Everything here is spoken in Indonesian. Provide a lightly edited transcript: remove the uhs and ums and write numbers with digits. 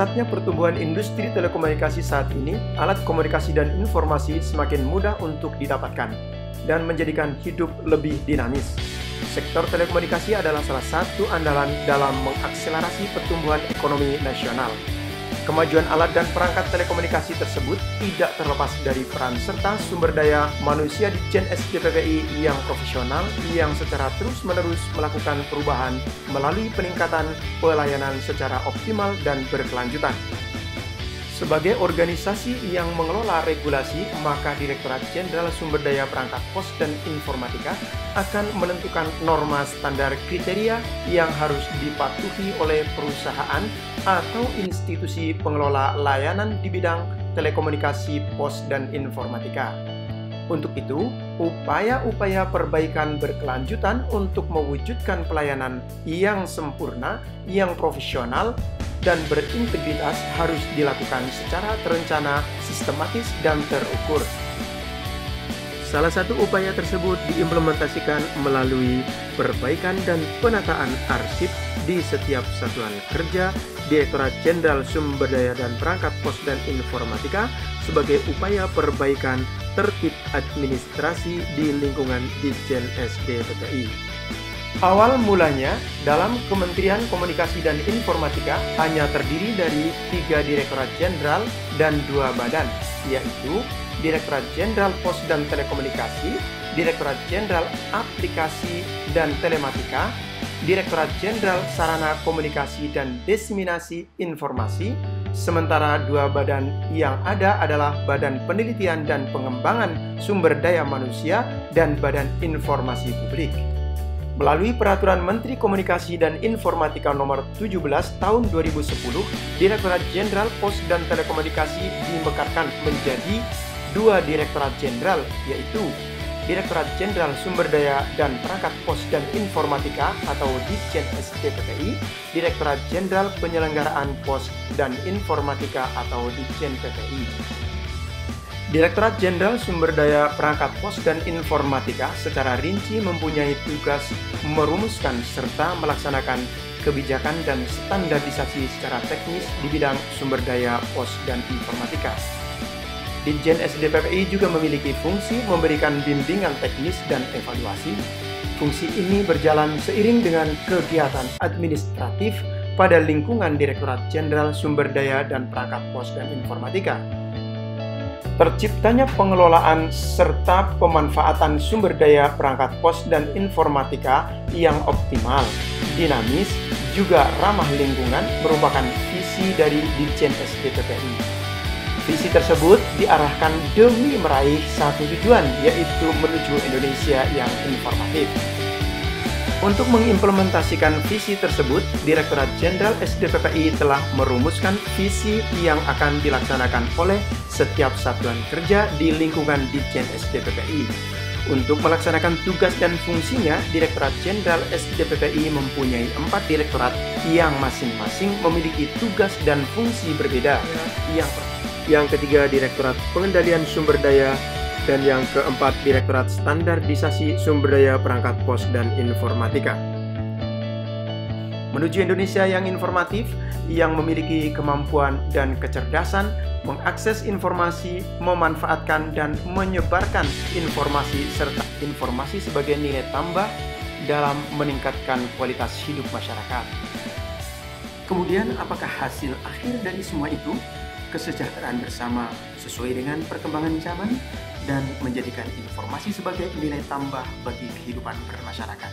pesatnya pertumbuhan industri telekomunikasi saat ini, alat komunikasi dan informasi semakin mudah untuk didapatkan dan menjadikan hidup lebih dinamis. Sektor telekomunikasi adalah salah satu andalan dalam mengakselerasi pertumbuhan ekonomi nasional. Kemajuan alat dan perangkat telekomunikasi tersebut tidak terlepas dari peran serta sumber daya manusia di Gen SDPPI yang profesional yang secara terus-menerus melakukan perubahan melalui peningkatan pelayanan secara optimal dan berkelanjutan. Sebagai organisasi yang mengelola regulasi, maka Direktorat Jenderal Sumber Daya Perangkat Pos dan Informatika akan menentukan norma standar kriteria yang harus dipatuhi oleh perusahaan atau institusi pengelola layanan di bidang telekomunikasi, pos, dan informatika. Untuk itu, upaya-upaya perbaikan berkelanjutan untuk mewujudkan pelayanan yang sempurna, yang profesional, dan berintegritas harus dilakukan secara terencana, sistematis, dan terukur. Salah satu upaya tersebut diimplementasikan melalui perbaikan dan penataan arsip di setiap satuan kerja Direktorat Jenderal Sumber Daya dan Perangkat Pos dan Informatika sebagai upaya perbaikan tertib administrasi di lingkungan Ditjen SDPPI. Awal mulanya, dalam Kementerian Komunikasi dan Informatika hanya terdiri dari 3 Direktorat Jenderal dan 2 badan, yaitu Direktorat Jenderal Pos dan Telekomunikasi, Direktorat Jenderal Aplikasi dan Telematika, Direktorat Jenderal Sarana Komunikasi dan Diseminasi Informasi, sementara 2 badan yang ada adalah Badan Penelitian dan Pengembangan Sumber Daya Manusia dan Badan Informasi Publik. Melalui Peraturan Menteri Komunikasi dan Informatika Nomor 17 Tahun 2010, Direktorat Jenderal Pos dan Telekomunikasi dimekarkan menjadi 2 Direktorat Jenderal, yaitu Direktorat Jenderal Sumber Daya dan Perangkat Pos dan Informatika atau Ditjen SDPPI, Direktorat Jenderal Penyelenggaraan Pos dan Informatika atau Ditjen PPI. Direktorat Jenderal Sumber Daya Perangkat Pos dan Informatika secara rinci mempunyai tugas merumuskan serta melaksanakan kebijakan dan standarisasi secara teknis di bidang sumber daya pos dan informatika. Ditjen SDPPI juga memiliki fungsi memberikan bimbingan teknis dan evaluasi. Fungsi ini berjalan seiring dengan kegiatan administratif pada lingkungan Direktorat Jenderal Sumber Daya dan Perangkat Pos dan Informatika. Terciptanya pengelolaan serta pemanfaatan sumber daya perangkat pos dan informatika yang optimal, dinamis, juga ramah lingkungan merupakan visi dari Ditjen SDPPI. Visi tersebut diarahkan demi meraih satu tujuan, yaitu menuju Indonesia yang informatif. Untuk mengimplementasikan visi tersebut, Direktorat Jenderal SDPPI telah merumuskan visi yang akan dilaksanakan oleh setiap satuan kerja di lingkungan Ditjen SDPPI. Untuk melaksanakan tugas dan fungsinya, Direktorat Jenderal SDPPI mempunyai 4 direktorat yang masing-masing memiliki tugas dan fungsi berbeda. Yang ketiga, Direktorat Pengendalian Sumber Daya, dan yang keempat, Direktorat Standarisasi Sumber Daya Perangkat Pos dan Informatika. Menuju Indonesia yang informatif, yang memiliki kemampuan dan kecerdasan mengakses informasi, memanfaatkan dan menyebarkan informasi serta informasi sebagai nilai tambah dalam meningkatkan kualitas hidup masyarakat. Kemudian, apakah hasil akhir dari semua itu? Kesejahteraan bersama sesuai dengan perkembangan zaman dan menjadikan informasi sebagai nilai tambah bagi kehidupan bermasyarakat.